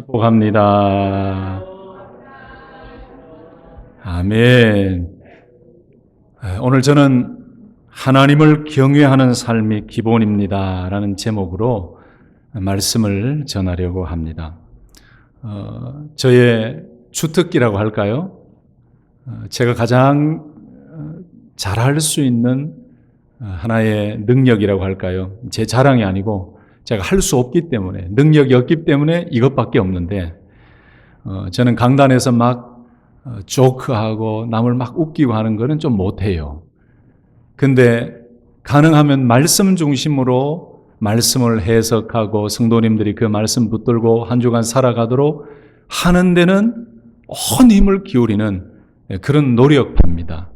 축복합니다. 아멘. 오늘 저는 하나님을 경외하는 삶이 기본입니다 라는 제목으로 말씀을 전하려고 합니다. 저의 주특기라고 할까요? 제가 가장 잘할 수 있는 하나의 능력이라고 할까요? 제 자랑이 아니고 제가 할 수 없기 때문에, 능력이 없기 때문에 이것밖에 없는데, 저는 강단에서 막 조크하고 남을 막 웃기고 하는 거는 좀 못해요. 근데 가능하면 말씀 중심으로 말씀을 해석하고 성도님들이 그 말씀 붙들고 한 주간 살아가도록 하는 데는 온 힘을 기울이는 그런 노력합니다.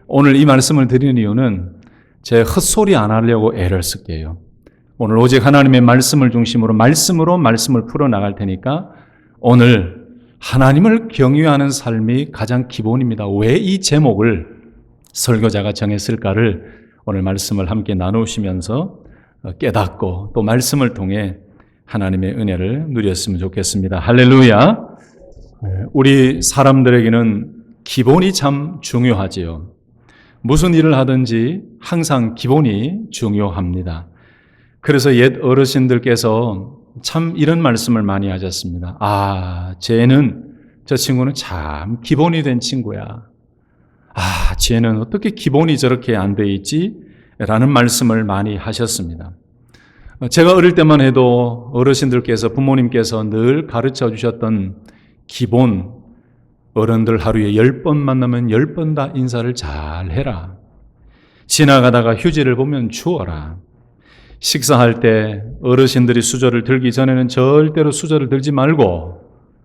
오늘 이 말씀을 드리는 이유는 제 헛소리 안 하려고 애를 쓸게요. 오늘 오직 하나님의 말씀을 중심으로 말씀을 풀어나갈 테니까 오늘 하나님을 경외하는 삶이 가장 기본입니다. 왜 이 제목을 설교자가 정했을까를 오늘 말씀을 함께 나누시면서 깨닫고 또 말씀을 통해 하나님의 은혜를 누렸으면 좋겠습니다. 할렐루야. 우리 사람들에게는 기본이 참 중요하지요. 무슨 일을 하든지 항상 기본이 중요합니다. 그래서 옛 어르신들께서 참 이런 말씀을 많이 하셨습니다. 저 친구는 참 기본이 된 친구야. 쟤는 어떻게 기본이 저렇게 안 돼 있지? 라는 말씀을 많이 하셨습니다. 제가 어릴 때만 해도 어르신들께서, 부모님께서 늘 가르쳐 주셨던 기본, 어른들 하루에 10번 만나면 10번 다 인사를 잘 해라. 지나가다가 휴지를 보면 주워라. 식사할 때 어르신들이 수저를 들기 전에는 절대로 수저를 들지 말고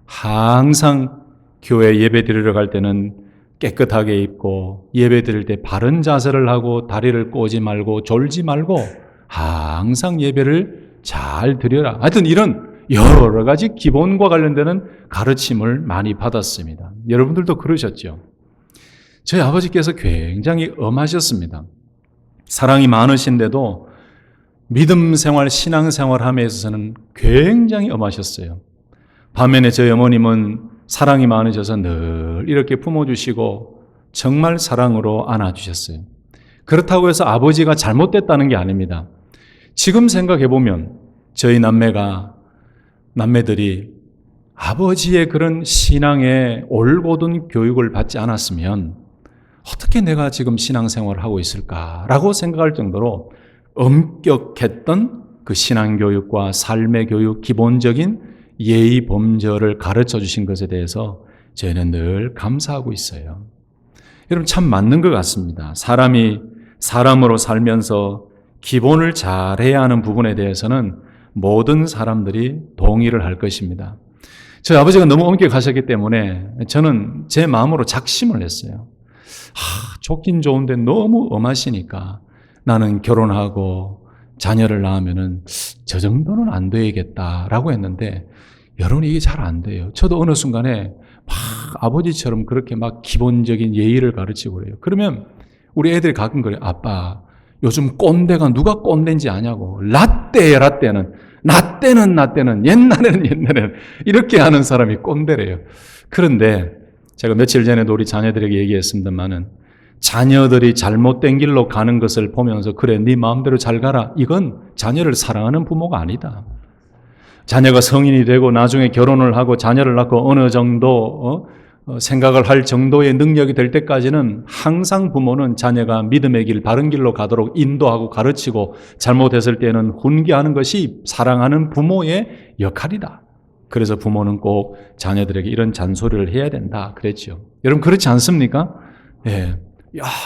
항상 교회 예배 드리러 갈 때는 깨끗하게 입고 예배 드릴 때 바른 자세를 하고 다리를 꼬지 말고 졸지 말고 항상 예배를 잘 드려라. 하여튼 이런 여러 가지 기본과 관련되는 가르침을 많이 받았습니다. 여러분들도 그러셨죠? 저희 아버지께서 굉장히 엄하셨습니다. 사랑이 많으신데도 믿음 생활, 신앙 생활 함에 있어서는 굉장히 엄하셨어요. 반면에 저희 어머님은 사랑이 많으셔서 늘 이렇게 품어주시고 정말 사랑으로 안아주셨어요. 그렇다고 해서 아버지가 잘못됐다는 게 아닙니다. 지금 생각해보면 저희 남매들이 아버지의 그런 신앙의 올곧은 교육을 받지 않았으면 어떻게 내가 지금 신앙생활을 하고 있을까라고 생각할 정도로 엄격했던 그 신앙교육과 삶의 교육, 기본적인 예의 범절을 가르쳐 주신 것에 대해서 저희는 늘 감사하고 있어요. 여러분 참 맞는 것 같습니다. 사람이 사람으로 살면서 기본을 잘해야 하는 부분에 대해서는 모든 사람들이 동의를 할 것입니다. 저희 아버지가 너무 엄격하셨기 때문에 저는 제 마음으로 작심을 했어요. 좋긴 좋은데 너무 엄하시니까 나는 결혼하고 자녀를 낳으면은 저 정도는 안 되겠다라고 했는데 여러분 이게 잘 안 돼요. 저도 어느 순간에 막 아버지처럼 그렇게 막 기본적인 예의를 가르치고 그래요. 그러면 우리 애들이 가끔 그래요. 아빠 요즘 꼰대가 누가 꼰대인지 아냐고. 라떼예요. 라떼는 옛날에는 이렇게 하는 사람이 꼰대래요. 그런데 제가 며칠 전에도 우리 자녀들에게 얘기했습니다마는 자녀들이 잘못된 길로 가는 것을 보면서 그래 네 마음대로 잘 가라. 이건 자녀를 사랑하는 부모가 아니다. 자녀가 성인이 되고 나중에 결혼을 하고 자녀를 낳고 어느 정도 생각을 할 정도의 능력이 될 때까지는 항상 부모는 자녀가 믿음의 길, 바른 길로 가도록 인도하고 가르치고 잘못했을 때는 훈계하는 것이 사랑하는 부모의 역할이다. 그래서 부모는 꼭 자녀들에게 이런 잔소리를 해야 된다 그랬죠. 여러분 그렇지 않습니까? 예.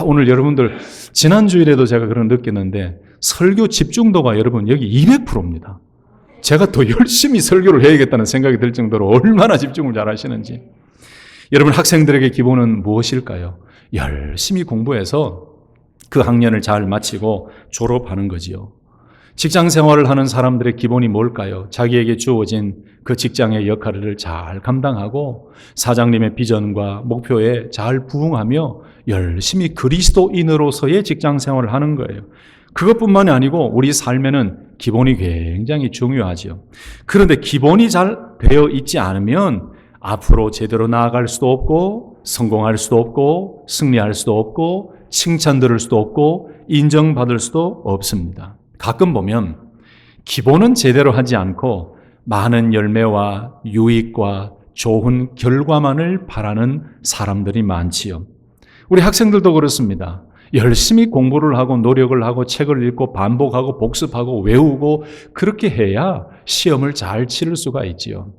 오늘 여러분들 지난주일에도 제가 그런 느꼈는데 설교 집중도가 여러분 여기 200%입니다. 제가 더 열심히 설교를 해야겠다는 생각이 들 정도로 얼마나 집중을 잘 하시는지. 여러분 학생들에게 기본은 무엇일까요? 열심히 공부해서 그 학년을 잘 마치고 졸업하는 거지요. 직장 생활을 하는 사람들의 기본이 뭘까요? 자기에게 주어진 그 직장의 역할을 잘 감당하고 사장님의 비전과 목표에 잘 부응하며 열심히 그리스도인으로서의 직장 생활을 하는 거예요. 그것뿐만이 아니고 우리 삶에는 기본이 굉장히 중요하죠. 그런데 기본이 잘 되어 있지 않으면 앞으로 제대로 나아갈 수도 없고 성공할 수도 없고 승리할 수도 없고 칭찬 들을 수도 없고 인정받을 수도 없습니다. 가끔 보면 기본은 제대로 하지 않고 많은 열매와 유익과 좋은 결과만을 바라는 사람들이 많지요. 우리 학생들도 그렇습니다. 열심히 공부를 하고 노력을 하고 책을 읽고 반복하고 복습하고 외우고 그렇게 해야 시험을 잘 치를 수가 있지요.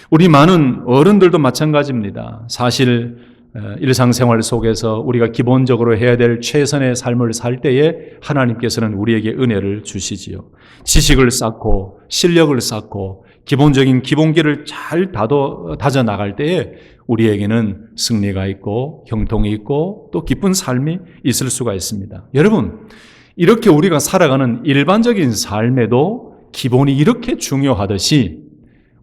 우리 많은 어른들도 마찬가지입니다. 사실 일상생활 속에서 우리가 기본적으로 해야 될 최선의 삶을 살 때에 하나님께서는 우리에게 은혜를 주시지요. 지식을 쌓고 실력을 쌓고 기본적인 기본기를 잘 다져 나갈 때에 우리에게는 승리가 있고 형통이 있고 또 기쁜 삶이 있을 수가 있습니다. 여러분, 이렇게 우리가 살아가는 일반적인 삶에도 기본이 이렇게 중요하듯이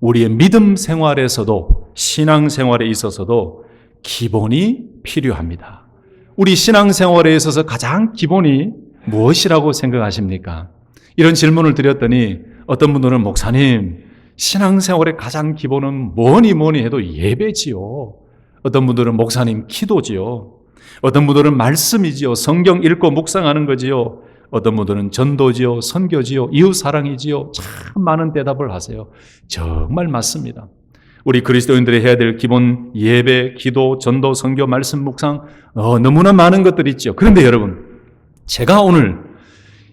우리의 믿음 생활에서도 신앙 생활에 있어서도 기본이 필요합니다. 우리 신앙 생활에 있어서 가장 기본이 무엇이라고 생각하십니까? 이런 질문을 드렸더니 어떤 분들은 목사님, 신앙생활의 가장 기본은 뭐니 해도 예배지요. 어떤 분들은 목사님 기도지요. 어떤 분들은 말씀이지요. 성경 읽고 묵상하는 거지요. 어떤 분들은 전도지요. 선교지요. 이웃사랑이지요. 참 많은 대답을 하세요. 정말 맞습니다. 우리 그리스도인들이 해야 될 기본 예배, 기도, 전도, 선교, 말씀, 묵상 너무나 많은 것들이 있죠. 그런데 여러분, 제가 오늘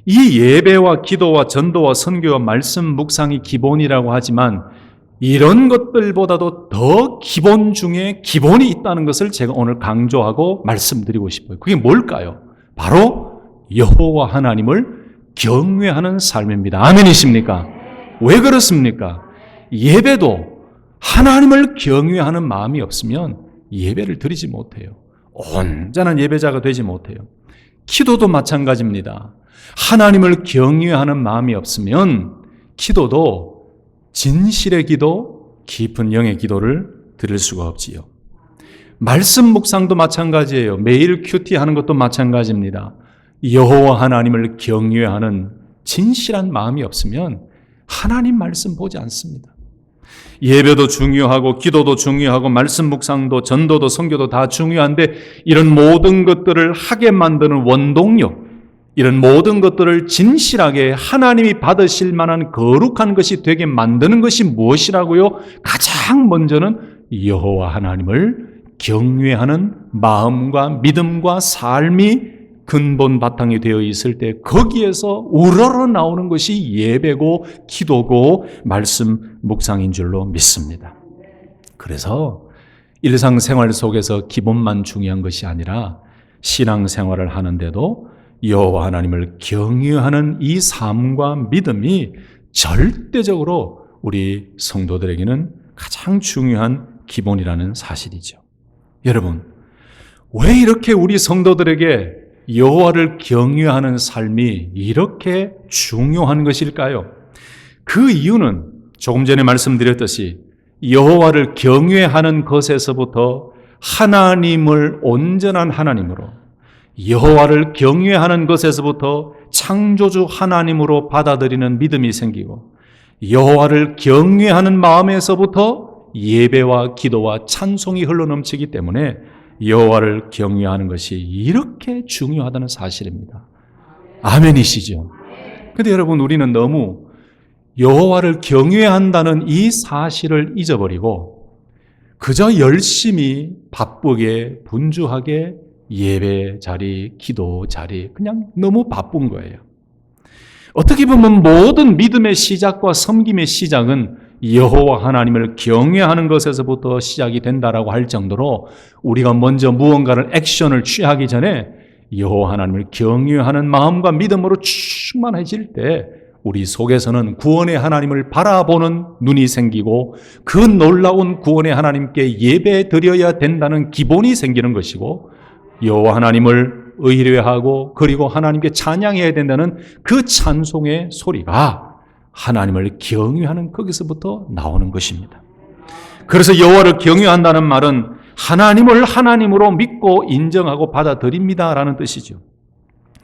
이 예배와 기도와 전도와 선교와 말씀 묵상이 기본이라고 하지만 이런 것들보다도 더 기본 중에 기본이 있다는 것을 제가 오늘 강조하고 말씀드리고 싶어요. 그게 뭘까요? 바로 여호와 하나님을 경외하는 삶입니다. 아멘이십니까? 왜 그렇습니까? 예배도 하나님을 경외하는 마음이 없으면 예배를 드리지 못해요. 온전한 예배자가 되지 못해요. 기도도 마찬가지입니다. 하나님을 경외하는 마음이 없으면 기도도 진실의 기도, 깊은 영의 기도를 드릴 수가 없지요. 말씀 묵상도 마찬가지예요. 매일 큐티하는 것도 마찬가지입니다. 여호와 하나님을 경외하는 진실한 마음이 없으면 하나님 말씀 보지 않습니다. 예배도 중요하고 기도도 중요하고 말씀 묵상도 전도도 선교도 다 중요한데 이런 모든 것들을 하게 만드는 원동력, 이런 모든 것들을 진실하게 하나님이 받으실 만한 거룩한 것이 되게 만드는 것이 무엇이라고요? 가장 먼저는 여호와 하나님을 경외하는 마음과 믿음과 삶이 근본 바탕이 되어 있을 때 거기에서 우러러 나오는 것이 예배고 기도고 말씀 묵상인 줄로 믿습니다. 그래서 일상생활 속에서 기본만 중요한 것이 아니라 신앙생활을 하는데도 여호와 하나님을 경외하는 이 삶과 믿음이 절대적으로 우리 성도들에게는 가장 중요한 기본이라는 사실이죠. 여러분, 왜 이렇게 우리 성도들에게 여호와를 경외하는 삶이 이렇게 중요한 것일까요? 그 이유는 조금 전에 말씀드렸듯이 여호와를 경외하는 것에서부터 하나님을 온전한 하나님으로, 여호와를 경외하는 것에서부터 창조주 하나님으로 받아들이는 믿음이 생기고, 여호와를 경외하는 마음에서부터 예배와 기도와 찬송이 흘러넘치기 때문에 여호와를 경외하는 것이 이렇게 중요하다는 사실입니다. 아멘이시죠? 그런데 여러분, 우리는 너무 여호와를 경외한다는 이 사실을 잊어버리고 그저 열심히 바쁘게 분주하게 예배 자리, 기도 자리 그냥 너무 바쁜 거예요. 어떻게 보면 모든 믿음의 시작과 섬김의 시작은 여호와 하나님을 경외하는 것에서부터 시작이 된다라고 할 정도로 우리가 먼저 무언가를 액션을 취하기 전에 여호와 하나님을 경외하는 마음과 믿음으로 충만해질 때 우리 속에서는 구원의 하나님을 바라보는 눈이 생기고 그 놀라운 구원의 하나님께 예배 드려야 된다는 기본이 생기는 것이고, 여호와 하나님을 의뢰하고 그리고 하나님께 찬양해야 된다는 그 찬송의 소리가 하나님을 경외하는 거기서부터 나오는 것입니다. 그래서 여호와를 경외한다는 말은 하나님을 하나님으로 믿고 인정하고 받아들입니다라는 뜻이죠.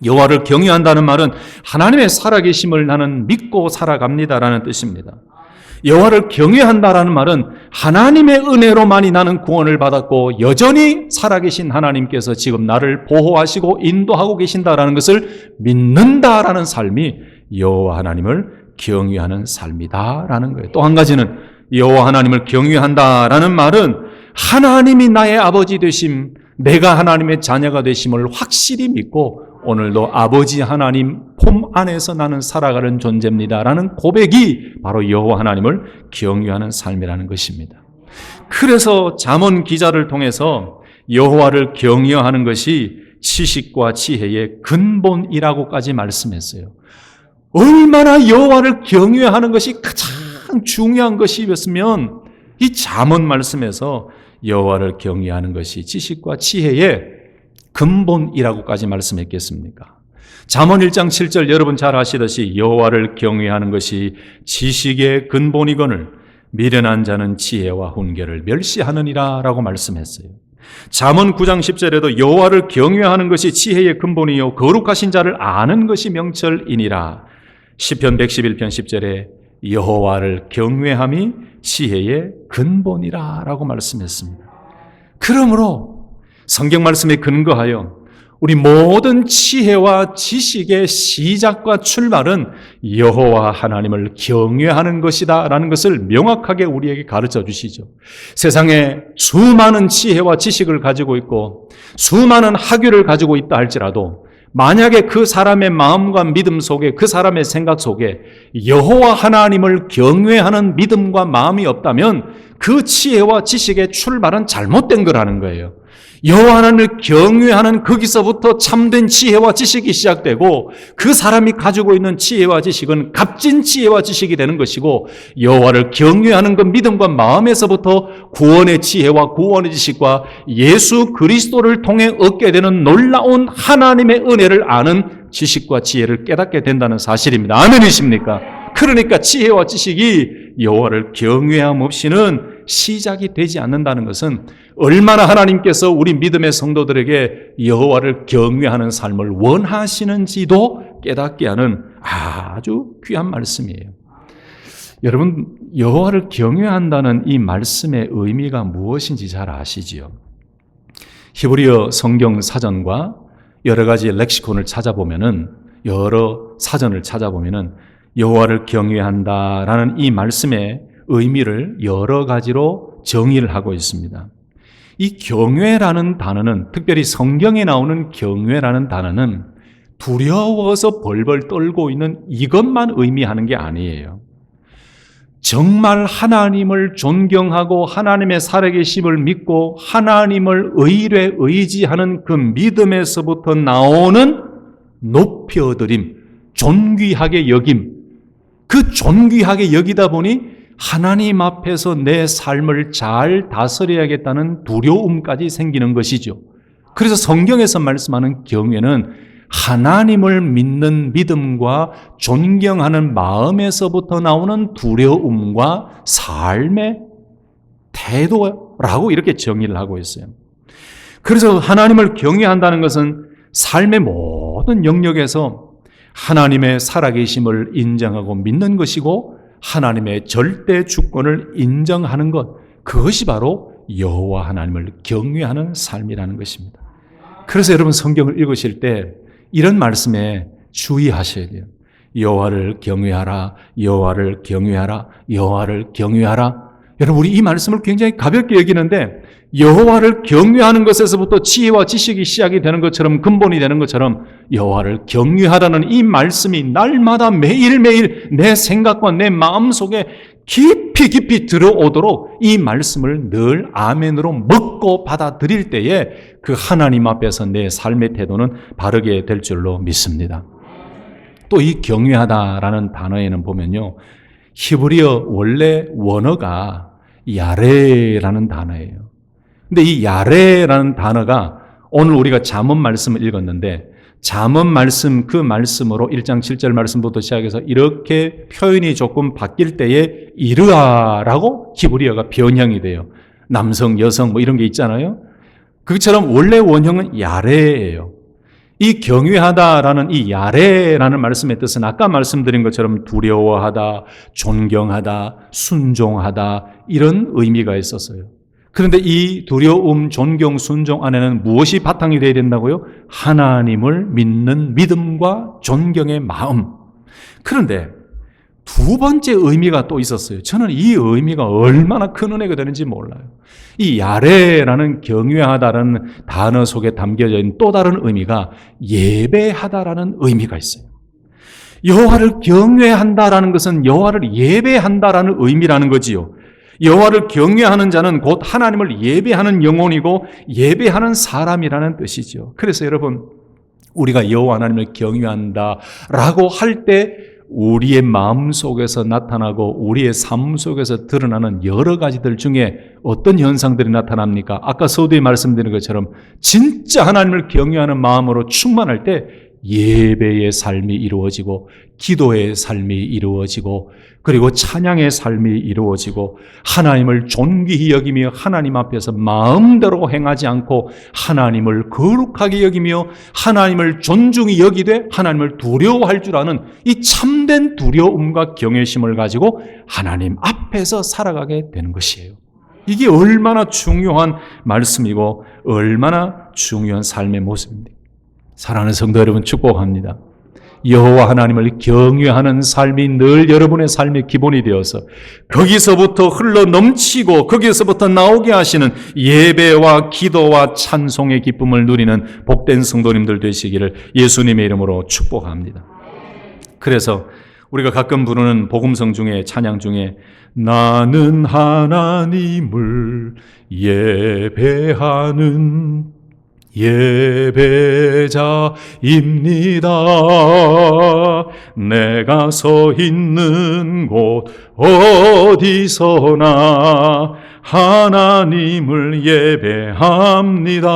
여호와를 경외한다는 말은 하나님의 살아계심을 나는 믿고 살아갑니다라는 뜻입니다. 여호와를 경외한다라는 말은 하나님의 은혜로만이 나는 구원을 받았고 여전히 살아계신 하나님께서 지금 나를 보호하시고 인도하고 계신다라는 것을 믿는다라는 삶이 여호와 하나님을 경외하는 삶이다라는 거예요. 또 한 가지는 여호와 하나님을 경외한다라는 말은 하나님이 나의 아버지 되심, 내가 하나님의 자녀가 되심을 확실히 믿고 오늘도 아버지 하나님 품 안에서 나는 살아가는 존재입니다라는 고백이 바로 여호와 하나님을 경외하는 삶이라는 것입니다. 그래서 잠언 기자를 통해서 여호와를 경외하는 것이 지식과 지혜의 근본이라고까지 말씀했어요. 얼마나 여호와를 경외하는 것이 가장 중요한 것이었으면 이 잠언 말씀에서 여호와를 경외하는 것이 지식과 지혜의 근본이라고까지 말씀했겠습니까? 잠언 1장 7절 여러분 잘 아시듯이 여호와를 경외하는 것이 지식의 근본이거늘 미련한 자는 지혜와 훈계를 멸시하느니라 라고 말씀했어요. 잠언 9장 10절에도 여호와를 경외하는 것이 지혜의 근본이요 거룩하신 자를 아는 것이 명철이니라. 시편 111편 10절에 여호와를 경외함이 지혜의 근본이라 라고 말씀했습니다. 그러므로 성경 말씀에 근거하여 우리 모든 지혜와 지식의 시작과 출발은 여호와 하나님을 경외하는 것이다 라는 것을 명확하게 우리에게 가르쳐 주시죠. 세상에 수많은 지혜와 지식을 가지고 있고 수많은 학위를 가지고 있다 할지라도 만약에 그 사람의 마음과 믿음 속에 그 사람의 생각 속에 여호와 하나님을 경외하는 믿음과 마음이 없다면 그 지혜와 지식의 출발은 잘못된 거라는 거예요. 여호와 하나님을 경외하는 거기서부터 참된 지혜와 지식이 시작되고 그 사람이 가지고 있는 지혜와 지식은 값진 지혜와 지식이 되는 것이고 여호와를 경외하는 그 믿음과 마음에서부터 구원의 지혜와 구원의 지식과 예수 그리스도를 통해 얻게 되는 놀라운 하나님의 은혜를 아는 지식과 지혜를 깨닫게 된다는 사실입니다. 아멘이십니까? 그러니까 지혜와 지식이 여호와를 경외함 없이는 시작이 되지 않는다는 것은 얼마나 하나님께서 우리 믿음의 성도들에게 여호와를 경외하는 삶을 원하시는지도 깨닫게 하는 아주 귀한 말씀이에요. 여러분, 여호와를 경외한다는 이 말씀의 의미가 무엇인지 잘 아시지요? 히브리어 성경 사전과 여러 가지 렉시콘을 찾아보면은 여러 사전을 찾아보면은 여호와를 경외한다라는 이 말씀의 의미를 여러 가지로 정의를 하고 있습니다. 이 경외라는 단어는 특별히 성경에 나오는 경외라는 단어는 두려워서 벌벌 떨고 있는 이것만 의미하는 게 아니에요. 정말 하나님을 존경하고 하나님의 살아계심을 믿고 하나님을 의지하는 그 믿음에서부터 나오는 높여드림, 존귀하게 여김, 그 존귀하게 여기다 보니 하나님 앞에서 내 삶을 잘 다스려야겠다는 두려움까지 생기는 것이죠. 그래서 성경에서 말씀하는 경외는 하나님을 믿는 믿음과 존경하는 마음에서부터 나오는 두려움과 삶의 태도라고 이렇게 정의를 하고 있어요. 그래서 하나님을 경외한다는 것은 삶의 모든 영역에서 하나님의 살아계심을 인정하고 믿는 것이고 하나님의 절대 주권을 인정하는 것, 그것이 바로 여호와 하나님을 경외하는 삶이라는 것입니다. 그래서 여러분 성경을 읽으실 때 이런 말씀에 주의하셔야 돼요. 여호와를 경외하라, 여호와를 경외하라, 여호와를 경외하라. 여러분 우리 이 말씀을 굉장히 가볍게 여기는데 여호와를 경외하는 것에서부터 지혜와 지식이 시작이 되는 것처럼 근본이 되는 것처럼 여호와를 경외하라는 이 말씀이 날마다 매일매일 내 생각과 내 마음속에 깊이 들어오도록 이 말씀을 늘 아멘으로 먹고 받아들일 때에 그 하나님 앞에서 내 삶의 태도는 바르게 될 줄로 믿습니다. 또 이 경외하다라는 단어에는 보면요, 히브리어 원래 원어가 야레라는 단어예요. 근데 이 야레라는 단어가 오늘 우리가 잠언 말씀을 읽었는데 잠언 말씀 그 말씀으로 1장 7절 말씀부터 시작해서 이렇게 표현이 조금 바뀔 때에 이르아라고 히브리어가 변형이 돼요. 남성, 여성 뭐 이런 게 있잖아요. 그것처럼 원래 원형은 야레예요. 이 경외하다라는 이 야레라는 말씀의 뜻은 아까 말씀드린 것처럼 두려워하다, 존경하다, 순종하다 이런 의미가 있었어요. 그런데 이 두려움, 존경, 순종 안에는 무엇이 바탕이 되어야 된다고요? 하나님을 믿는 믿음과 존경의 마음. 그런데 두 번째 의미가 또 있었어요. 저는 이 의미가 얼마나 큰 은혜가 되는지 몰라요. 이 야레라는 경외하다라는 단어 속에 담겨져 있는 또 다른 의미가 예배하다라는 의미가 있어요. 여호와를 경외한다라는 것은 여호와를 예배한다라는 의미라는 거지요. 여호와를 경외하는 자는 곧 하나님을 예배하는 영혼이고 예배하는 사람이라는 뜻이죠. 그래서 여러분, 우리가 여호와 하나님을 경외한다라고 할 때 우리의 마음 속에서 나타나고 우리의 삶 속에서 드러나는 여러 가지들 중에 어떤 현상들이 나타납니까? 아까 서두에 말씀드린 것처럼 진짜 하나님을 경외하는 마음으로 충만할 때 예배의 삶이 이루어지고 기도의 삶이 이루어지고 그리고 찬양의 삶이 이루어지고 하나님을 존귀히 여기며 하나님 앞에서 마음대로 행하지 않고 하나님을 거룩하게 여기며 하나님을 존중히 여기되 하나님을 두려워할 줄 아는 이 참된 두려움과 경외심을 가지고 하나님 앞에서 살아가게 되는 것이에요. 이게 얼마나 중요한 말씀이고 얼마나 중요한 삶의 모습입니다. 사랑하는 성도 여러분, 축복합니다. 여호와 하나님을 경외하는 삶이 늘 여러분의 삶의 기본이 되어서 거기서부터 흘러 넘치고 거기서부터 나오게 하시는 예배와 기도와 찬송의 기쁨을 누리는 복된 성도님들 되시기를 예수님의 이름으로 축복합니다. 그래서 우리가 가끔 부르는 복음성 중에 찬양 중에 나는 하나님을 예배하는 예배자입니다. 내가 서 있는 곳 어디서나 하나님을 예배합니다.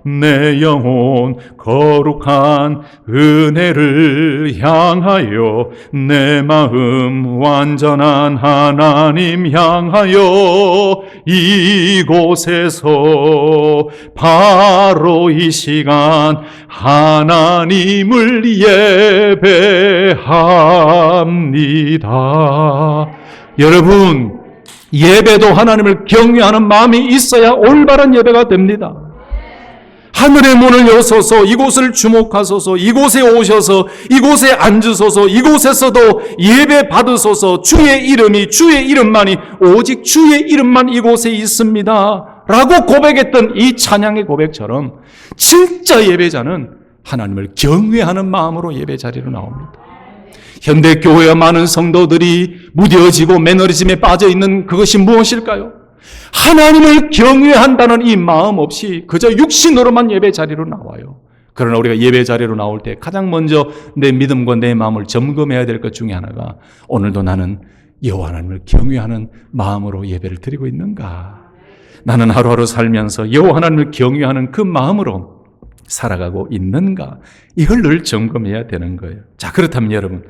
내 영혼 거룩한 은혜를 향하여 내 마음 완전한 하나님 향하여 이곳에서 바로 이 시간 하나님을 예배합니다. 여러분, 예배도 하나님을 경외하는 마음이 있어야 올바른 예배가 됩니다. 하늘의 문을 여소서 이곳을 주목하소서 이곳에 오셔서 이곳에 앉으소서 이곳에서도 예배 받으소서 주의 이름이 주의 이름만이 오직 주의 이름만 이곳에 있습니다 라고 고백했던 이 찬양의 고백처럼 진짜 예배자는 하나님을 경외하는 마음으로 예배 자리로 나옵니다. 현대교회와 많은 성도들이 무뎌지고 매너리즘에 빠져있는 그것이 무엇일까요? 하나님을 경외한다는 이 마음 없이 그저 육신으로만 예배 자리로 나와요. 그러나 우리가 예배 자리로 나올 때 가장 먼저 내 믿음과 내 마음을 점검해야 될 것 중에 하나가 오늘도 나는 여호와 하나님을 경외하는 마음으로 예배를 드리고 있는가? 나는 하루하루 살면서 여호와 하나님을 경외하는 그 마음으로 살아가고 있는가? 이걸 늘 점검해야 되는 거예요. 자, 그렇다면 여러분,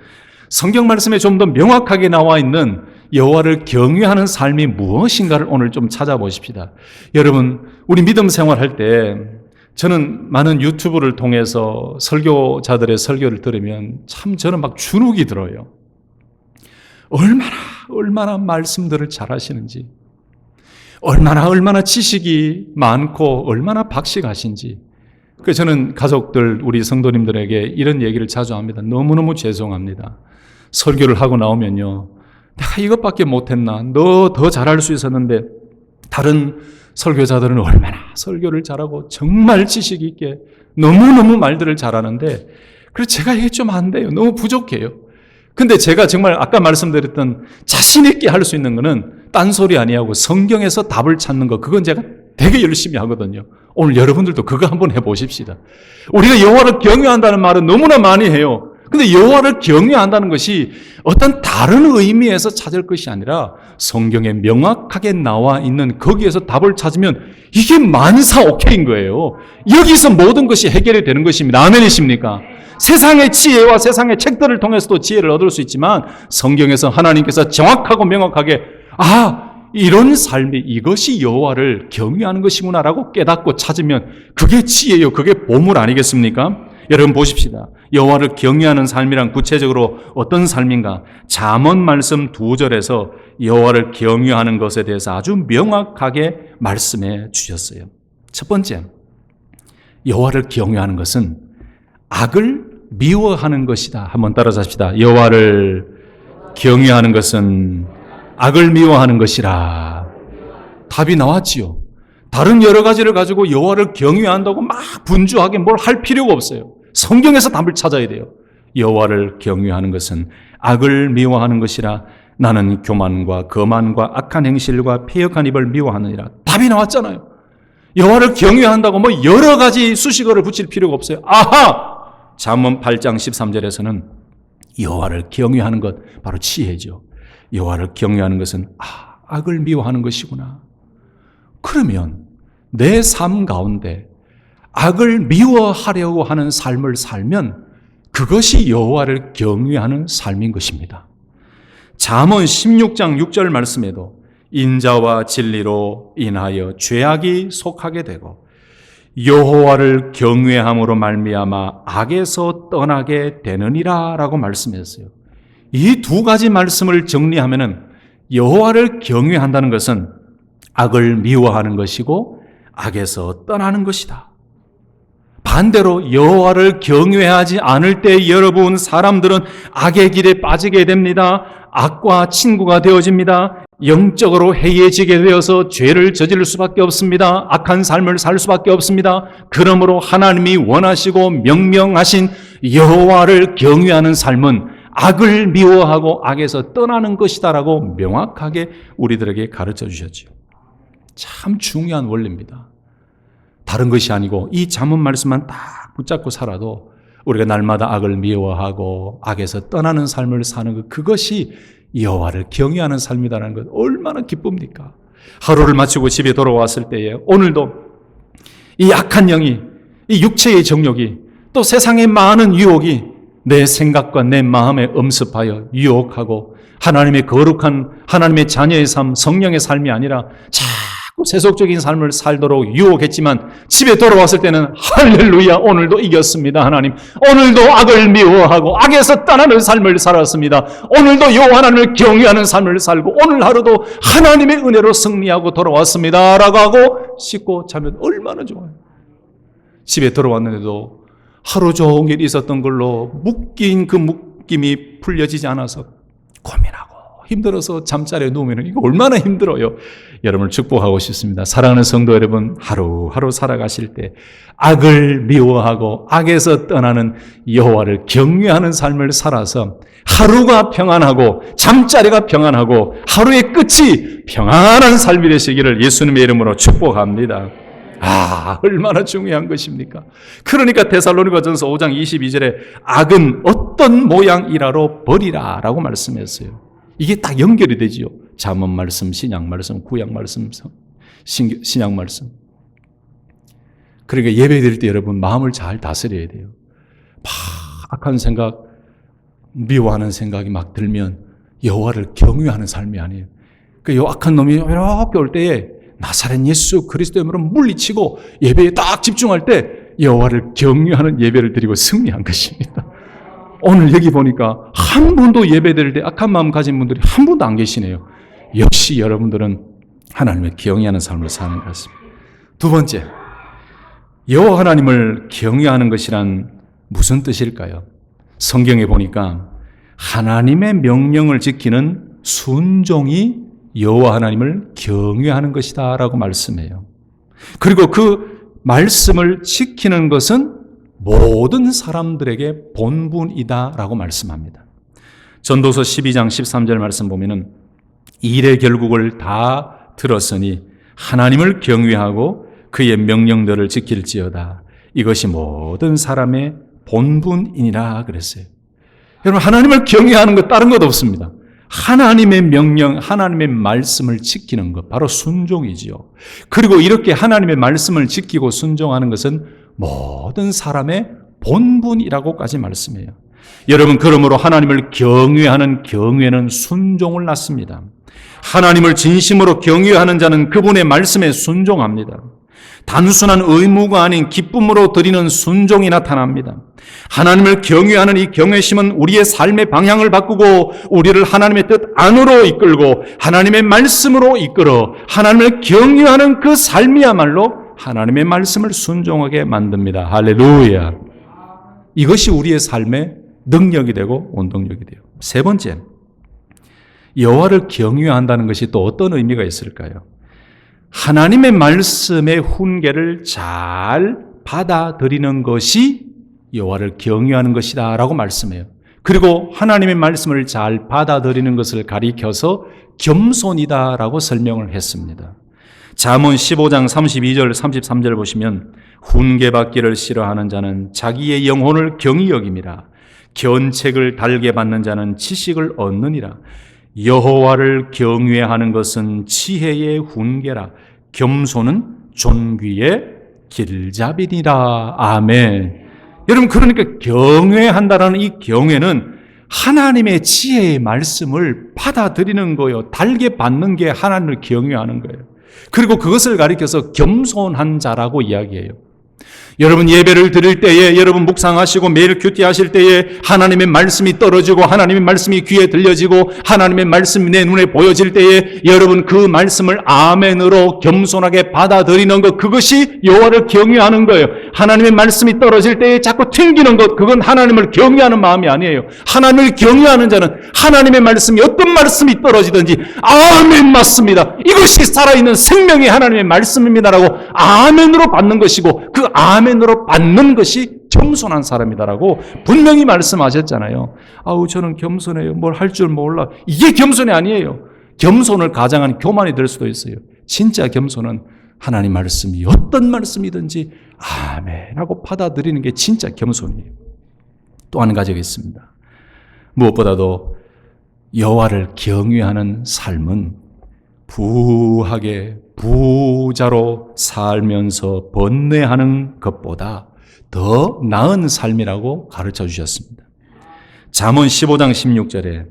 성경 말씀에 좀 더 명확하게 나와 있는 여호와를 경외하는 삶이 무엇인가를 오늘 좀 찾아보십시다. 여러분, 우리 믿음 생활할 때 저는 많은 유튜브를 통해서 설교자들의 설교를 들으면 참 저는 막 주눅이 들어요. 얼마나 말씀들을 잘 하시는지, 얼마나 지식이 많고 얼마나 박식하신지. 그래서 저는 가족들, 우리 성도님들에게 이런 얘기를 자주 합니다. 너무너무 죄송합니다. 설교를 하고 나오면요, 내가 이것밖에 못했나? 너 더 잘할 수 있었는데 다른 설교자들은 얼마나 설교를 잘하고 정말 지식 있게 너무너무 말들을 잘하는데 그래서 제가 이게 좀 안 돼요. 너무 부족해요. 근데 제가 정말 아까 말씀드렸던 자신 있게 할 수 있는 거는 딴소리 아니하고 성경에서 답을 찾는 거, 그건 제가 되게 열심히 하거든요. 오늘 여러분들도 그거 한번 해보십시다. 우리가 여호와를 경외한다는 말은 너무나 많이 해요. 근데 여호와를 경외한다는 것이 어떤 다른 의미에서 찾을 것이 아니라 성경에 명확하게 나와 있는 거기에서 답을 찾으면 이게 만사오케인 거예요. 여기서 모든 것이 해결이 되는 것입니다. 아멘이십니까? 세상의 지혜와 세상의 책들을 통해서도 지혜를 얻을 수 있지만 성경에서 하나님께서 정확하고 명확하게 이런 삶이 이것이 여호와를 경외하는 것이구나라고 깨닫고 찾으면 그게 지혜요. 그게 보물 아니겠습니까? 여러분 보십시다. 여호와를 경외하는 삶이란 구체적으로 어떤 삶인가? 잠언 말씀 2절에서 여호와를 경외하는 것에 대해서 아주 명확하게 말씀해 주셨어요. 첫 번째, 여호와를 경외하는 것은 악을 미워하는 것이다. 한번 따라서 합시다. 여호와를 경외하는 것은 악을 미워하는 것이라. 답이 나왔지요. 다른 여러 가지를 가지고 여호와를 경외한다고 막 분주하게 뭘 할 필요가 없어요. 성경에서 답을 찾아야 돼요. 여호와를 경외하는 것은 악을 미워하는 것이라. 나는 교만과 거만과 악한 행실과 패역한 입을 미워하느니라. 답이 나왔잖아요. 여호와를 경외한다고 뭐 여러 가지 수식어를 붙일 필요가 없어요. 아하! 잠언 8장 13절에서는 여호와를 경외하는 것 바로 지혜죠. 여호와를 경외하는 것은 악을 미워하는 것이구나. 그러면 내 삶 가운데 악을 미워하려고 하는 삶을 살면 그것이 여호와를 경외하는 삶인 것입니다. 잠언 16장 6절 말씀에도 인자와 진리로 인하여 죄악이 속하게 되고 여호와를 경외함으로 말미암아 악에서 떠나게 되느니라 라고 말씀했어요. 이 두 가지 말씀을 정리하면은 여호와를 경외한다는 것은 악을 미워하는 것이고 악에서 떠나는 것이다. 반대로 여호와를 경외하지 않을 때 여러분 사람들은 악의 길에 빠지게 됩니다. 악과 친구가 되어집니다. 영적으로 해이해지게 되어서 죄를 저지를 수밖에 없습니다. 악한 삶을 살 수밖에 없습니다. 그러므로 하나님이 원하시고 명명하신 여호와를 경외하는 삶은 악을 미워하고 악에서 떠나는 것이다라고 명확하게 우리들에게 가르쳐 주셨죠. 참 중요한 원리입니다. 다른 것이 아니고 이 잠언 말씀만 딱 붙잡고 살아도 우리가 날마다 악을 미워하고 악에서 떠나는 삶을 사는 것, 그것이 여호와를 경외하는 삶이다라는 것 얼마나 기쁩니까? 하루를 마치고 집에 돌아왔을 때에 오늘도 이 악한 영이, 이 육체의 정욕이, 또 세상의 많은 유혹이 내 생각과 내 마음에 엄습하여 유혹하고 하나님의 거룩한 하나님의 자녀의 삶, 성령의 삶이 아니라 자꾸 세속적인 삶을 살도록 유혹했지만 집에 돌아왔을 때는 할렐루야, 오늘도 이겼습니다. 하나님, 오늘도 악을 미워하고 악에서 떠나는 삶을 살았습니다. 오늘도 여호와 하나님을 경외하는 삶을 살고 오늘 하루도 하나님의 은혜로 승리하고 돌아왔습니다 라고 하고 씻고 자면 얼마나 좋아요. 집에 돌아왔는데도 하루 종일 있었던 걸로 묶인 그 묶임이 풀려지지 않아서 고민하고 힘들어서 잠자리에 누우면 이거 얼마나 힘들어요. 여러분을 축복하고 싶습니다. 사랑하는 성도 여러분, 하루하루 살아가실 때 악을 미워하고 악에서 떠나는 여호와를 경외하는 삶을 살아서 하루가 평안하고 잠자리가 평안하고 하루의 끝이 평안한 삶이 되시기를 예수님의 이름으로 축복합니다. 얼마나 중요한 것입니까? 그러니까 데살로니가전서 5장 22절에 악은 어떤 모양이라로 버리라 라고 말씀했어요. 이게 딱 연결이 되지요. 잠언 말씀, 신약 말씀, 구약 말씀, 신약 말씀. 그러니까 예배 드릴 때 여러분 마음을 잘 다스려야 돼요. 악한 생각, 미워하는 생각이 막 들면 여호와를 경외하는 삶이 아니에요. 그 악한 놈이 이렇게 올 때에 나사렛 예수 그리스도의 이름으로 물리치고 예배에 딱 집중할 때 여호와를 경외하는 예배를 드리고 승리한 것입니다. 오늘 여기 보니까 한 분도 예배 드릴 때 악한 마음 가진 분들이 한 분도 안 계시네요. 역시 여러분들은 하나님을 경외하는 삶을 사는 것 같습니다. 두 번째, 여호와 하나님을 경외하는 것이란 무슨 뜻일까요? 성경에 보니까 하나님의 명령을 지키는 순종이 여호와 하나님을 경외하는 것이다 라고 말씀해요. 그리고 그 말씀을 지키는 것은 모든 사람들에게 본분이다 라고 말씀합니다. 전도서 12장 13절 말씀 보면은 일의 결국을 다 들었으니 하나님을 경외하고 그의 명령들을 지킬지어다. 이것이 모든 사람의 본분이니라 그랬어요. 여러분, 하나님을 경외하는 것 다른 것 없습니다. 하나님의 명령, 하나님의 말씀을 지키는 것, 바로 순종이지요. 그리고 이렇게 하나님의 말씀을 지키고 순종하는 것은 모든 사람의 본분이라고까지 말씀해요. 여러분, 그러므로 하나님을 경외하는 경외는 순종을 낳습니다. 하나님을 진심으로 경외하는 자는 그분의 말씀에 순종합니다. 단순한 의무가 아닌 기쁨으로 드리는 순종이 나타납니다. 하나님을 경외하는 이 경외심은 우리의 삶의 방향을 바꾸고 우리를 하나님의 뜻 안으로 이끌고 하나님의 말씀으로 이끌어 하나님을 경외하는 그 삶이야말로 하나님의 말씀을 순종하게 만듭니다. 할렐루야. 이것이 우리의 삶의 능력이 되고 원동력이 돼요. 세 번째, 여호와를 경외한다는 것이 또 어떤 의미가 있을까요? 하나님의 말씀의 훈계를 잘 받아들이는 것이 여호와를 경외하는 것이다 라고 말씀해요. 그리고 하나님의 말씀을 잘 받아들이는 것을 가리켜서 겸손이다 라고 설명을 했습니다. 잠언 15장 32절 33절 보시면 훈계받기를 싫어하는 자는 자기의 영혼을 경히 여김이라. 견책을 달게 받는 자는 지식을 얻느니라. 여호와를 경외하는 것은 지혜의 훈계라. 겸손은 존귀의 길잡이니라. 아멘. 여러분, 그러니까 경외한다라는 이 경외는 하나님의 지혜의 말씀을 받아들이는 거예요. 달게 받는 게 하나님을 경외하는 거예요. 그리고 그것을 가리켜서 겸손한 자라고 이야기해요. 여러분 예배를 드릴 때에, 여러분 묵상하시고 매일 큐티하실 때에 하나님의 말씀이 떨어지고 하나님의 말씀이 귀에 들려지고 하나님의 말씀이 내 눈에 보여질 때에 여러분 그 말씀을 아멘으로 겸손하게 받아들이는 것, 그것이 여호와를 경외하는 거예요. 하나님의 말씀이 떨어질 때에 자꾸 튕기는 것, 그건 하나님을 경외하는 마음이 아니에요. 하나님을 경외하는 자는 하나님의 말씀이 어떤 말씀이 떨어지든지 아멘 맞습니다, 이것이 살아있는 생명이 하나님의 말씀입니다라고 아멘으로 받는 것이고, 그 아멘으로 받는 것이 겸손한 사람이다라고 분명히 말씀하셨잖아요. 아우 저는 겸손해요, 뭘 할 줄 몰라. 이게 겸손이 아니에요. 겸손을 가장한 교만이 될 수도 있어요. 진짜 겸손은 하나님 말씀이 어떤 말씀이든지 아멘하고 받아들이는 게 진짜 겸손이에요. 또 한 가지가 있습니다. 무엇보다도 여호와를 경외하는 삶은 부하게 부자로 살면서 번뇌하는 것보다 더 나은 삶이라고 가르쳐 주셨습니다. 잠언 15장 16절에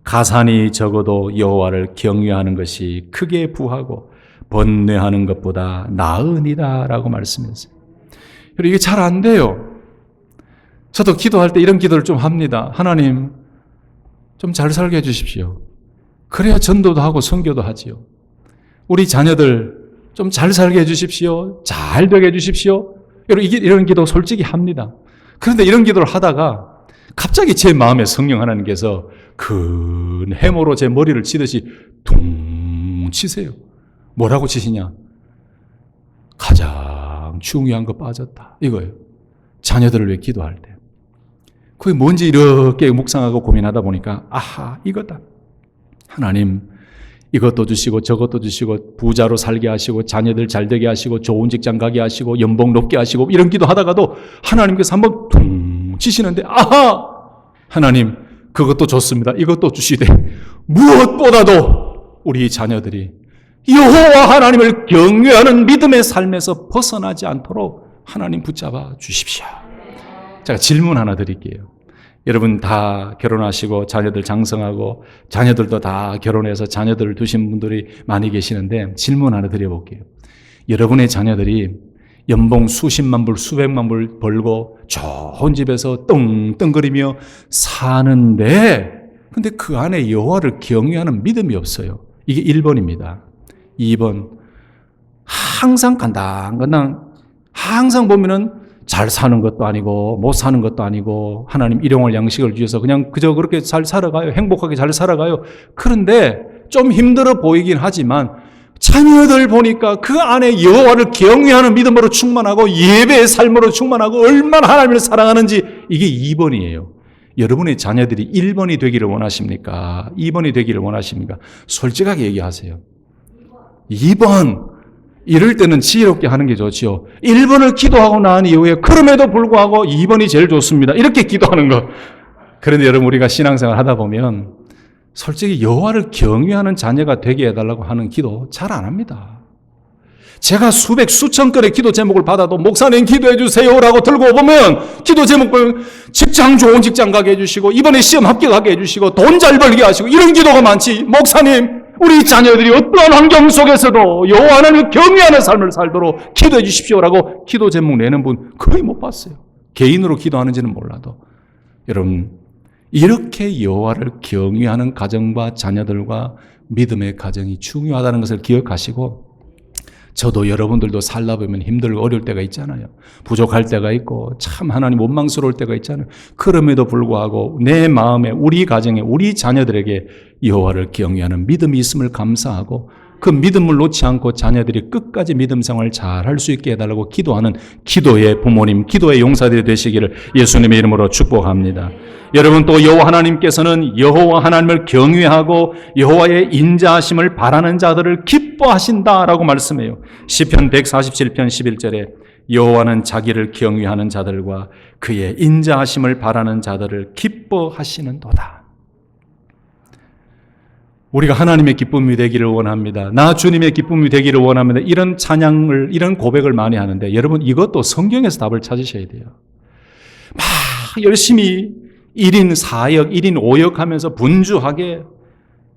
가산이 적어도 여호와를 경외하는 것이 크게 부하고 번뇌하는 것보다 나으니라 라고 말씀했어요. 이게 잘 안 돼요. 저도 기도할 때 이런 기도를 좀 합니다. 하나님 좀 잘 살게 해주십시오. 그래야 전도도 하고 선교도 하지요. 우리 자녀들 좀 잘 살게 해주십시오. 잘 되게 해주십시오. 이런 기도 솔직히 합니다. 그런데 이런 기도를 하다가 갑자기 제 마음에 성령 하나님께서 큰 해모로 제 머리를 치듯이 퉁 치세요. 뭐라고 치시냐? 가장 중요한 거 빠졌다, 이거예요. 자녀들을 위해 기도할 때. 그게 뭔지 이렇게 묵상하고 고민하다 보니까 아하, 이거다. 하나님 이것도 주시고 저것도 주시고 부자로 살게 하시고 자녀들 잘 되게 하시고 좋은 직장 가게 하시고 연봉 높게 하시고 이런 기도 하다가도 하나님께서 한번 퉁 치시는데 아하, 하나님 그것도 좋습니다. 이것도 주시되 무엇보다도 우리 자녀들이 여호와 하나님을 경외하는 믿음의 삶에서 벗어나지 않도록 하나님 붙잡아 주십시오. 제가 질문 하나 드릴게요. 여러분 다 결혼하시고 자녀들 장성하고 자녀들도 다 결혼해서 자녀들을 두신 분들이 많이 계시는데 질문 하나 드려볼게요. 여러분의 자녀들이 연봉 수십만 불, 수백만 불 벌고 좋은 집에서 떵떵거리며 사는데 근데 그 안에 여호와를 경외하는 믿음이 없어요. 이게 1번입니다. 2번, 항상 간당간당 항상 보면은 잘 사는 것도 아니고 못 사는 것도 아니고 하나님 일용할 양식을 주셔서 그냥 그저 그렇게 잘 살아가요. 행복하게 잘 살아가요. 그런데 좀 힘들어 보이긴 하지만 자녀들 보니까 그 안에 여호와를 경외하는 믿음으로 충만하고 예배의 삶으로 충만하고 얼마나 하나님을 사랑하는지, 이게 2번이에요. 여러분의 자녀들이 1번이 되기를 원하십니까? 2번이 되기를 원하십니까? 솔직하게 얘기하세요. 2번. 이럴 때는 지혜롭게 하는 게 좋지요. 1번을 기도하고 난 이후에 그럼에도 불구하고 2번이 제일 좋습니다, 이렇게 기도하는 거. 그런데 여러분 우리가 신앙생활 하다 보면 솔직히 여호와를 경외하는 자녀가 되게 해달라고 하는 기도 잘 안 합니다. 제가 수백 수천 건의 기도 제목을 받아도 목사님 기도해 주세요라고 들고 보면 기도 제목 보면 직장 좋은 직장 가게 해주시고 이번에 시험 합격하게 해주시고 돈 잘 벌게 하시고 이런 기도가 많지, 목사님 우리 자녀들이 어떠한 환경 속에서도 여호와 하나님을 경외하는 삶을 살도록 기도해 주십시오라고 기도 제목 내는 분 거의 못 봤어요. 개인으로 기도하는지는 몰라도. 여러분, 이렇게 여호와를 경외하는 가정과 자녀들과 믿음의 가정이 중요하다는 것을 기억하시고, 저도 여러분들도 살다 보면 힘들고 어려울 때가 있잖아요. 부족할 때가 있고 참 하나님 원망스러울 때가 있잖아요. 그럼에도 불구하고 내 마음에, 우리 가정에, 우리 자녀들에게 여호와를 경외하는 믿음이 있음을 감사하고, 그 믿음을 놓지 않고 자녀들이 끝까지 믿음 생활을 잘 할 수 있게 해달라고 기도하는 기도의 부모님, 기도의 용사들이 되시기를 예수님의 이름으로 축복합니다. 여러분, 또 여호와 하나님께서는 여호와 하나님을 경외하고 여호와의 인자하심을 바라는 자들을 기뻐하신다라고 말씀해요. 시편 147편 11절에 여호와는 자기를 경외하는 자들과 그의 인자하심을 바라는 자들을 기뻐하시는도다. 우리가 하나님의 기쁨이 되기를 원합니다. 나 주님의 기쁨이 되기를 원합니다. 이런 찬양을, 이런 고백을 많이 하는데, 여러분, 이것도 성경에서 답을 찾으셔야 돼요. 막 열심히 1인 4역, 1인 5역 하면서 분주하게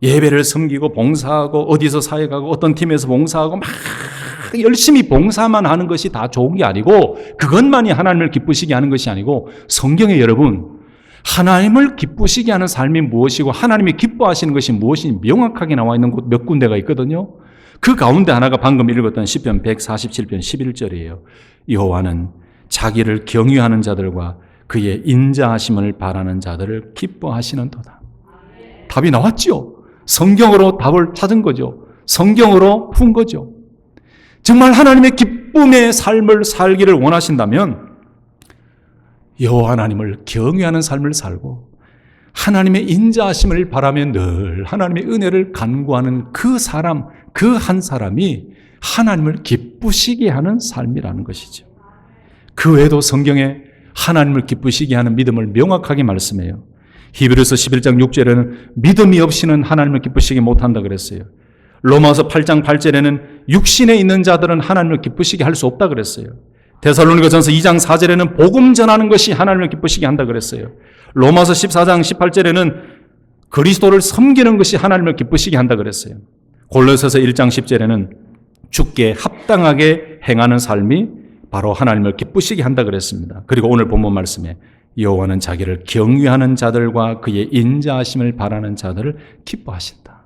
예배를 섬기고 봉사하고, 어디서 사역하고 어떤 팀에서 봉사하고 막 열심히 봉사만 하는 것이 다 좋은 게 아니고, 그것만이 하나님을 기쁘시게 하는 것이 아니고, 성경에 여러분, 하나님을 기쁘시게 하는 삶이 무엇이고 하나님이 기뻐하시는 것이 무엇인지 명확하게 나와 있는 곳 몇 군데가 있거든요. 그 가운데 하나가 방금 읽었던 시편 147편 11절이에요. 여호와는 자기를 경외하는 자들과 그의 인자하심을 바라는 자들을 기뻐하시는도다. 답이 나왔죠. 성경으로 답을 찾은 거죠. 성경으로 푼 거죠. 정말 하나님의 기쁨의 삶을 살기를 원하신다면 여호와 하나님을 경외하는 삶을 살고 하나님의 인자하심을 바라며 늘 하나님의 은혜를 간구하는 그 사람, 그 한 사람이 하나님을 기쁘시게 하는 삶이라는 것이죠. 그 외에도 성경에 하나님을 기쁘시게 하는 믿음을 명확하게 말씀해요. 히브리서 11장 6절에는 믿음이 없이는 하나님을 기쁘시게 못한다 그랬어요. 로마서 8장 8절에는 육신에 있는 자들은 하나님을 기쁘시게 할 수 없다 그랬어요. 데살로니가전서 2장 4절에는 복음 전하는 것이 하나님을 기쁘시게 한다 그랬어요. 로마서 14장 18절에는 그리스도를 섬기는 것이 하나님을 기쁘시게 한다 그랬어요. 골로새서 1장 10절에는 주께 합당하게 행하는 삶이 바로 하나님을 기쁘시게 한다 그랬습니다. 그리고 오늘 본문 말씀에 여호와는 자기를 경외하는 자들과 그의 인자하심을 바라는 자들을 기뻐하신다.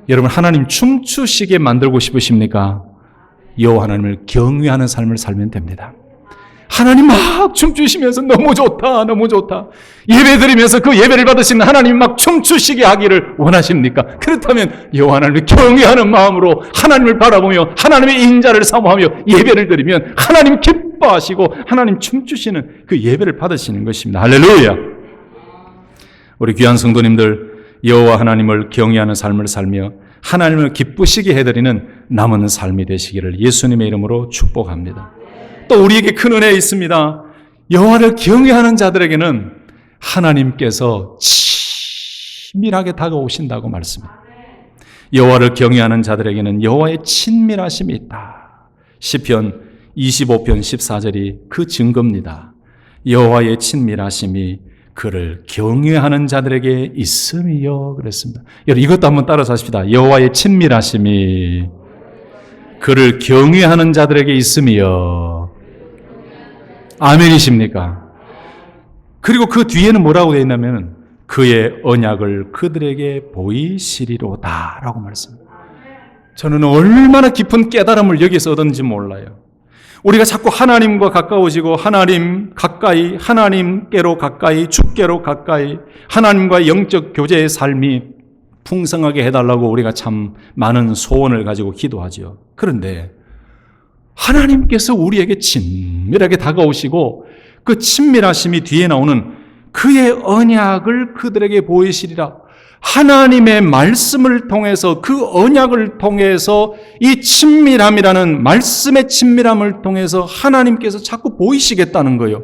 여러분, 하나님 춤추시게 만들고 싶으십니까? 여호와 하나님을 경외하는 삶을 살면 됩니다. 하나님 막 춤추시면서 너무 좋다, 너무 좋다. 예배 드리면서 그 예배를 받으시는 하나님 막 춤추시게 하기를 원하십니까? 그렇다면 여호와 하나님을 경외하는 마음으로 하나님을 바라보며 하나님의 인자를 사모하며 예배를 드리면 하나님 기뻐하시고 하나님 춤추시는 그 예배를 받으시는 것입니다. 할렐루야. 우리 귀한 성도님들, 여호와 하나님을 경외하는 삶을 살며 하나님을 기쁘시게 해드리는 남은 삶이 되시기를 예수님의 이름으로 축복합니다. 또 우리에게 큰 은혜 있습니다. 여호와를 경외하는 자들에게는 하나님께서 친밀하게 다가오신다고 말씀합니다. 여호와를 경외하는 자들에게는 여호와의 친밀하심이 있다. 시편 25편 14절이 그 증거입니다. 여호와의 친밀하심이 그를 경외하는 자들에게 있음이요 그랬습니다. 여러분, 이것도 한번 따라서 하십시다. 여호와의 친밀하심이 그를 경외하는 자들에게 있음이요. 아멘이십니까? 그리고 그 뒤에는 뭐라고 되어 있냐면 그의 언약을 그들에게 보이시리로다 라고 말씀합니다. 저는 얼마나 깊은 깨달음을 여기서 얻었는지 몰라요. 우리가 자꾸 하나님과 가까워지고 하나님 가까이, 하나님께로 가까이, 주께로 가까이, 하나님과의 영적 교제의 삶이 풍성하게 해달라고 우리가 참 많은 소원을 가지고 기도하죠. 그런데 하나님께서 우리에게 친밀하게 다가오시고 그 친밀하심이 뒤에 나오는 그의 언약을 그들에게 보이시리라. 하나님의 말씀을 통해서, 그 언약을 통해서, 이 친밀함이라는 말씀의 친밀함을 통해서 하나님께서 자꾸 보이시겠다는 거예요.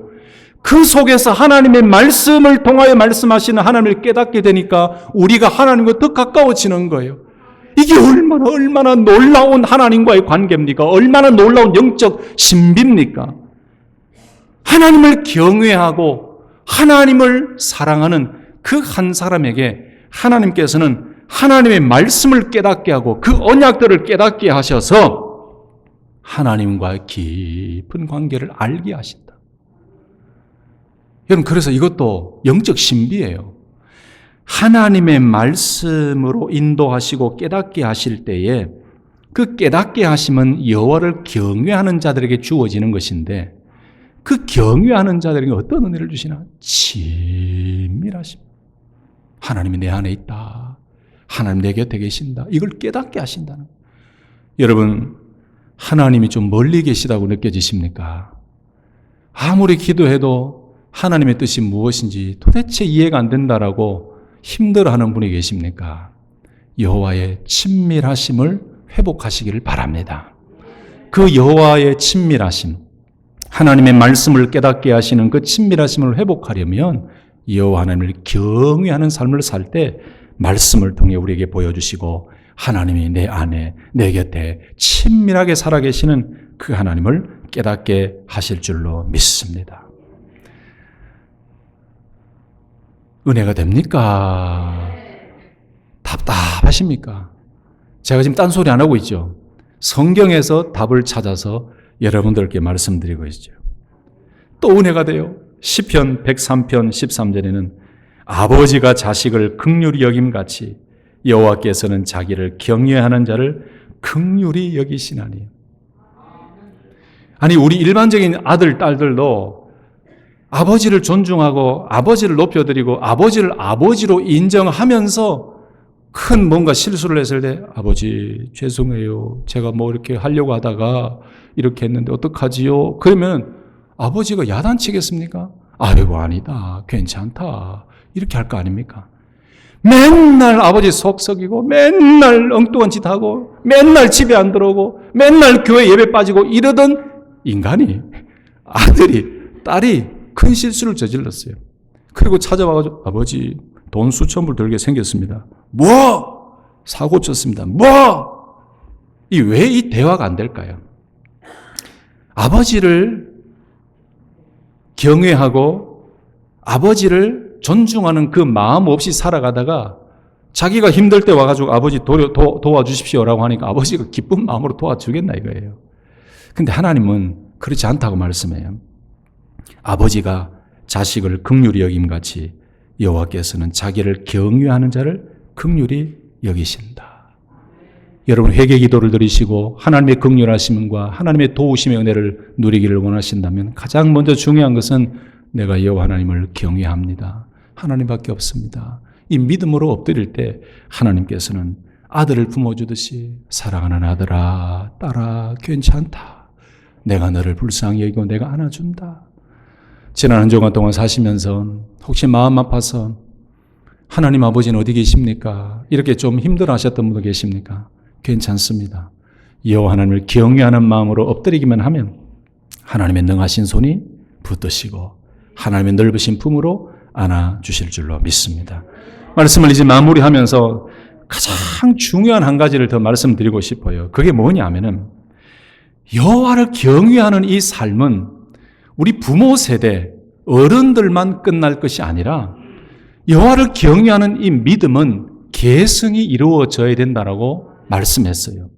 그 속에서 하나님의 말씀을 통하여 말씀하시는 하나님을 깨닫게 되니까 우리가 하나님과 더 가까워지는 거예요. 이게 얼마나 놀라운 하나님과의 관계입니까? 얼마나 놀라운 영적 신비입니까? 하나님을 경외하고 하나님을 사랑하는 그 한 사람에게 하나님께서는 하나님의 말씀을 깨닫게 하고 그 언약들을 깨닫게 하셔서 하나님과 깊은 관계를 알게 하신다. 여러분, 그래서 이것도 영적 신비예요. 하나님의 말씀으로 인도하시고 깨닫게 하실 때에 그 깨닫게 하심은 여호와를 경외하는 자들에게 주어지는 것인데, 그 경외하는 자들에게 어떤 은혜를 주시나? 친밀하심. 하나님이 내 안에 있다. 하나님 내 곁에 계신다. 이걸 깨닫게 하신다는 거예요. 여러분, 하나님이 좀 멀리 계시다고 느껴지십니까? 아무리 기도해도 하나님의 뜻이 무엇인지 도대체 이해가 안 된다라고 힘들어하는 분이 계십니까? 여호와의 친밀하심을 회복하시기를 바랍니다. 그 여호와의 친밀하심, 하나님의 말씀을 깨닫게 하시는 그 친밀하심을 회복하려면 여호와 하나님을 경외하는 삶을 살 때 말씀을 통해 우리에게 보여주시고 하나님이 내 안에 내 곁에 친밀하게 살아계시는 그 하나님을 깨닫게 하실 줄로 믿습니다. 은혜가 됩니까? 답답하십니까? 제가 지금 딴소리 안 하고 있죠. 성경에서 답을 찾아서 여러분들께 말씀드리고 있죠. 또 은혜가 돼요. 시편 103편 13절에는 아버지가 자식을 긍휼히 여김같이 여호와께서는 자기를 경외하는 자를 긍휼히 여기시나니. 아니, 우리 일반적인 아들, 딸들도 아버지를 존중하고 아버지를 높여드리고 아버지를 아버지로 인정하면서 큰 뭔가 실수를 했을 때 아버지 죄송해요. 제가 뭐 이렇게 하려고 하다가 이렇게 했는데 어떡하지요? 그러면 아버지가 야단치겠습니까? 아이고 아니다. 괜찮다. 이렇게 할 거 아닙니까? 맨날 아버지 속 썩이고 맨날 엉뚱한 짓 하고 맨날 집에 안 들어오고 맨날 교회 예배 빠지고 이러던 인간이, 아들이, 딸이 큰 실수를 저질렀어요. 그리고 찾아와가지고 아버지 돈 수천 불 들게 생겼습니다. 뭐? 사고 쳤습니다. 뭐? 왜 이 대화가 안 될까요? 아버지를 경외하고 아버지를 존중하는 그 마음 없이 살아가다가 자기가 힘들 때 와가지고 아버지 도와주십시오라고 하니까 아버지가 기쁜 마음으로 도와주겠나 이거예요. 근데 하나님은 그렇지 않다고 말씀해요. 아버지가 자식을 긍휼히 여김같이 여호와께서는 자기를 경외하는 자를 긍휼히 여기신다. 여러분, 회개 기도를 드리시고 하나님의 긍휼하심과 하나님의 도우심의 은혜를 누리기를 원하신다면 가장 먼저 중요한 것은 내가 여호와 하나님을 경외합니다. 하나님밖에 없습니다. 이 믿음으로 엎드릴 때 하나님께서는 아들을 품어주듯이 사랑하는 아들아, 딸아, 괜찮다. 내가 너를 불쌍히 여기고 내가 안아준다. 지난 한 주간 동안 사시면서 혹시 마음 아파서 하나님 아버지는 어디 계십니까? 이렇게 좀 힘들어 하셨던 분도 계십니까? 괜찮습니다. 여호와 하나님을 경외하는 마음으로 엎드리기만 하면 하나님의 능하신 손이 붙드시고 하나님의 넓으신 품으로 안아주실 줄로 믿습니다. 말씀을 이제 마무리하면서 가장 중요한 한 가지를 더 말씀드리고 싶어요. 그게 뭐냐면은 여호와를 경외하는 이 삶은 우리 부모 세대, 어른들만 끝날 것이 아니라 여호와를 경외하는 이 믿음은 계승이 이루어져야 된다라고 말씀했어요.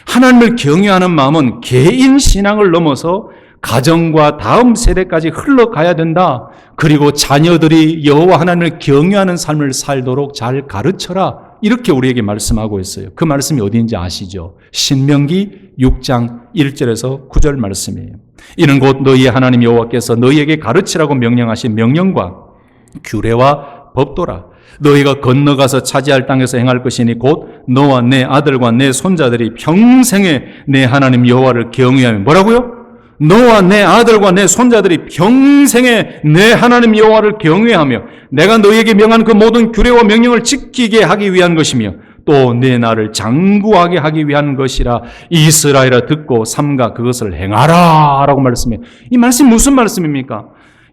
하나님을 경외하는 마음은 개인 신앙을 넘어서 가정과 다음 세대까지 흘러가야 된다. 그리고 자녀들이 여호와 하나님을 경외하는 삶을 살도록 잘 가르쳐라. 이렇게 우리에게 말씀하고 있어요. 그 말씀이 어디인지 아시죠? 신명기 6장 1절에서 9절 말씀이에요. 이는 곧 너희의 하나님 여호와께서 너희에게 가르치라고 명령하신 명령과 규례와 법도라. 너희가 건너가서 차지할 땅에서 행할 것이니 곧 너와 내 아들과 내 손자들이 평생에 내 하나님 여호와를 경외하며 뭐라고요? 너와 내 아들과 내 손자들이 평생에 내 하나님 여호와를 경외하며 내가 너희에게 명한 그 모든 규례와 명령을 지키게 하기 위한 것이며 또 내 나를 장구하게 하기 위한 것이라. 이스라엘아 듣고 삼가 그것을 행하라 라고 말씀해요. 이 말씀이 무슨 말씀입니까?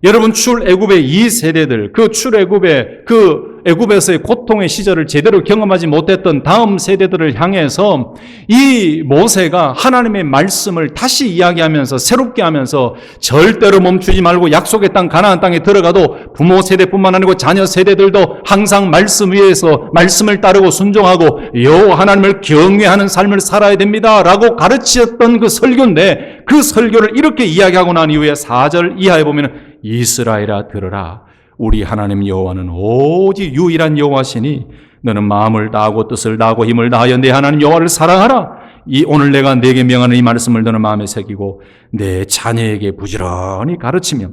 여러분 출애굽의 이 세대들, 그 출애굽의 그 애굽에서의 고통의 시절을 제대로 경험하지 못했던 다음 세대들을 향해서 이 모세가 하나님의 말씀을 다시 이야기하면서 새롭게 하면서 절대로 멈추지 말고 약속의 땅 가나안 땅에 들어가도 부모 세대뿐만 아니고 자녀 세대들도 항상 말씀 위에서 말씀을 따르고 순종하고 여호와 하나님을 경외하는 삶을 살아야 됩니다라고 가르치었던 그 설교인데, 그 설교를 이렇게 이야기하고 난 이후에 4절 이하에 보면 이스라엘아 들으라, 우리 하나님 여호와는 오직 유일한 여호와시니 너는 마음을 다하고 뜻을 다하고 힘을 다하여 내 하나님 여호와를 사랑하라. 이 오늘 내가 네게 명하는 이 말씀을 너는 마음에 새기고 내 자녀에게 부지런히 가르치며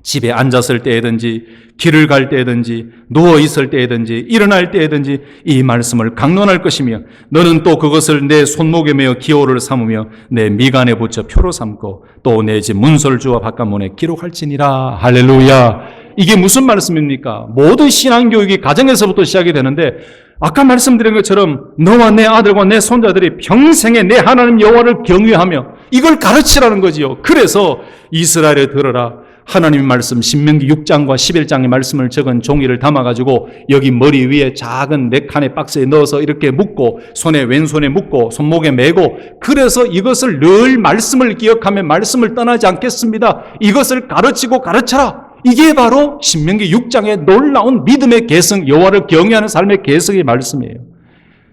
집에 앉았을 때든지 길을 갈 때든지 누워 있을 때든지 일어날 때든지 이 말씀을 강론할 것이며 너는 또 그것을 내 손목에 메어 기호를 삼으며 내 미간에 붙여 표로 삼고 또 내 집 문설주와 바깥문에 기록할지니라. 할렐루야. 이게 무슨 말씀입니까? 모든 신앙교육이 가정에서부터 시작이 되는데, 아까 말씀드린 것처럼 너와 내 아들과 내 손자들이 평생에 내 하나님 여호와를 경외하며 이걸 가르치라는 거지요. 그래서 이스라엘에 들어라, 하나님의 말씀 신명기 6장과 11장의 말씀을 적은 종이를 담아가지고 여기 머리 위에 작은 4칸의 박스에 넣어서 이렇게 묶고 손에 왼손에 묶고 손목에 메고, 그래서 이것을 늘 말씀을 기억하며 말씀을 떠나지 않겠습니다. 이것을 가르치고 가르쳐라. 이게 바로 신명기 6장의 놀라운 믿음의 계승, 여호와를 경외하는 삶의 계승의 말씀이에요.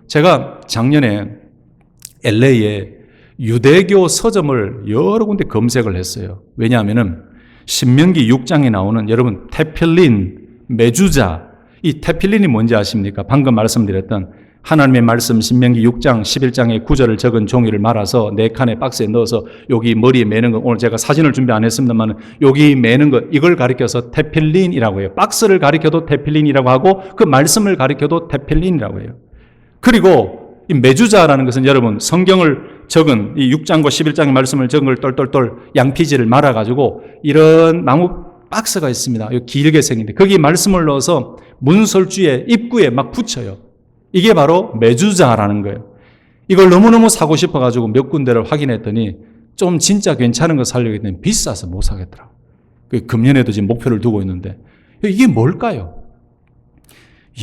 제가 작년에 LA에 유대교 서점을 여러 군데 검색을 했어요. 왜냐하면은 신명기 6장에 나오는 여러분 테필린, 메주자, 이 테필린이 뭔지 아십니까? 방금 말씀드렸던 하나님의 말씀 신명기 6장 11장의 구절을 적은 종이를 말아서 4칸의 박스에 넣어서 여기 머리에 매는 거, 오늘 제가 사진을 준비 안 했습니다만 여기 매는 거, 이걸 가리켜서 테필린이라고 해요. 박스를 가리켜도 테필린이라고 하고 그 말씀을 가리켜도 테필린이라고 해요. 그리고 이 메주자라는 것은 여러분 성경을 적은 이 6장과 11장의 말씀을 적은 걸 똘똘똘 양피지를 말아가지고 이런 나무 박스가 있습니다. 길게 생긴데 거기 말씀을 넣어서 문설주에 입구에 막 붙여요. 이게 바로 메주자라는 거예요. 이걸 너무너무 사고 싶어가지고 몇 군데를 확인했더니 좀 진짜 괜찮은 거 사려고 했더니 비싸서 못 사겠더라고요. 금년에도 지금 목표를 두고 있는데 이게 뭘까요?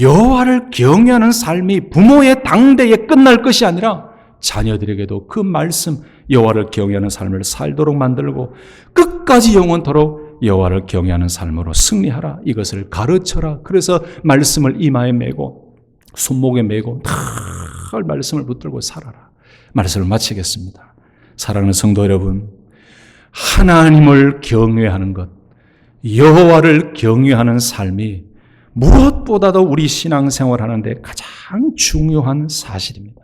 여호와를 경외하는 삶이 부모의 당대에 끝날 것이 아니라 자녀들에게도 그 말씀 여호와를 경외하는 삶을 살도록 만들고 끝까지 영원토록 여호와를 경외하는 삶으로 승리하라. 이것을 가르쳐라. 그래서 말씀을 이마에 메고 손목에 메고 늘 말씀을 붙들고 살아라. 말씀을 마치겠습니다. 사랑하는 성도 여러분, 하나님을 경외하는 것, 여호와를 경외하는 삶이 무엇보다도 우리 신앙생활 하는데 가장 중요한 사실입니다.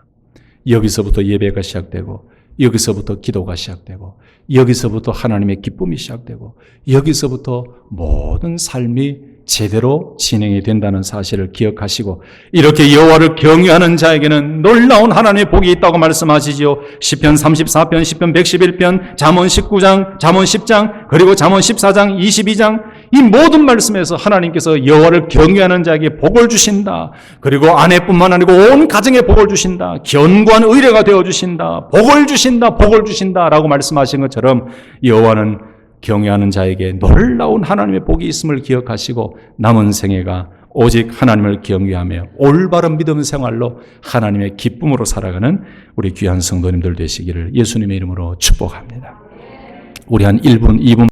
여기서부터 예배가 시작되고 여기서부터 기도가 시작되고 여기서부터 하나님의 기쁨이 시작되고 여기서부터 모든 삶이 제대로 진행이 된다는 사실을 기억하시고, 이렇게 여호와를 경외하는 자에게는 놀라운 하나님의 복이 있다고 말씀하시지요. 시편 34편, 시편 111편, 잠언 19장, 잠언 10장, 그리고 잠언 14장, 22장, 이 모든 말씀에서 하나님께서 여호와를 경외하는 자에게 복을 주신다. 그리고 아내뿐만 아니고 온 가정에 복을 주신다. 견고한 의뢰가 되어주신다. 복을 주신다. 복을 주신다 라고 말씀하신 것처럼 여호와는 경외하는 자에게 놀라운 하나님의 복이 있음을 기억하시고 남은 생애가 오직 하나님을 경외하며 올바른 믿음 생활로 하나님의 기쁨으로 살아가는 우리 귀한 성도님들 되시기를 예수님의 이름으로 축복합니다. 우리 한 1분, 2분